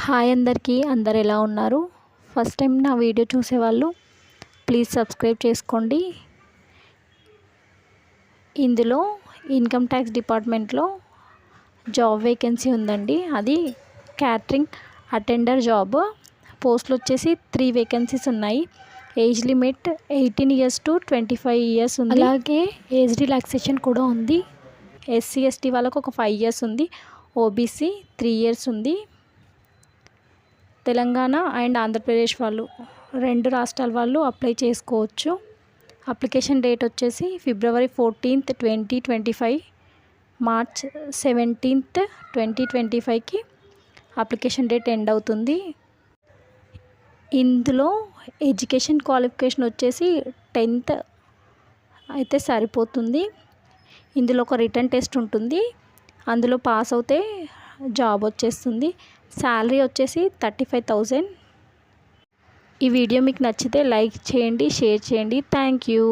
Hi అందరికీ, అందరు ఎలా ఉన్నారు? ఫస్ట్ టైం నా వీడియో చూసేవాళ్ళు ప్లీజ్ సబ్స్క్రైబ్ చేసుకోండి. ఇందులో ఇన్కమ్ ట్యాక్స్ డిపార్ట్మెంట్లో జాబ్ వేకెన్సీ ఉందండి. అది క్యాటరింగ్ అటెండర్ జాబ్. పోస్టులు వచ్చేసి 3 వేకెన్సీస్ ఉన్నాయి. Age limit 18 years to 25 years ఉంది. అలాగే ఏజ్ రిలాక్సేషన్ కూడా ఉంది. ఎస్సీ ఎస్టీ వాళ్ళకు ఒక 5 ఇయర్స్ ఉంది. ఓబీసీ 3 ఇయర్స్ ఉంది. తెలంగాణ అండ్ ఆంధ్రప్రదేశ్ వాళ్ళు 2 రాష్ట్రాల వాళ్ళు అప్లై చేసుకోవచ్చు. అప్లికేషన్ డేట్ వచ్చేసి ఫిబ్రవరి 14th 2025, మార్చ్ 17th 2025కి అప్లికేషన్ డేట్ ఎండ్ అవుతుంది. ఇందులో ఎడ్యుకేషన్ క్వాలిఫికేషన్ వచ్చేసి 10th అయితే సరిపోతుంది. ఇందులో ఒక రిటన్ టెస్ట్ ఉంటుంది. అందులో పాస్ అవుతే జాబ్ వచ్చేస్తుంది. శాలరీ వచ్చేసి 35,000. ఈ వీడియో మీకు నచ్చితే లైక్ చేయండి, షేర్ చేయండి. Thank you.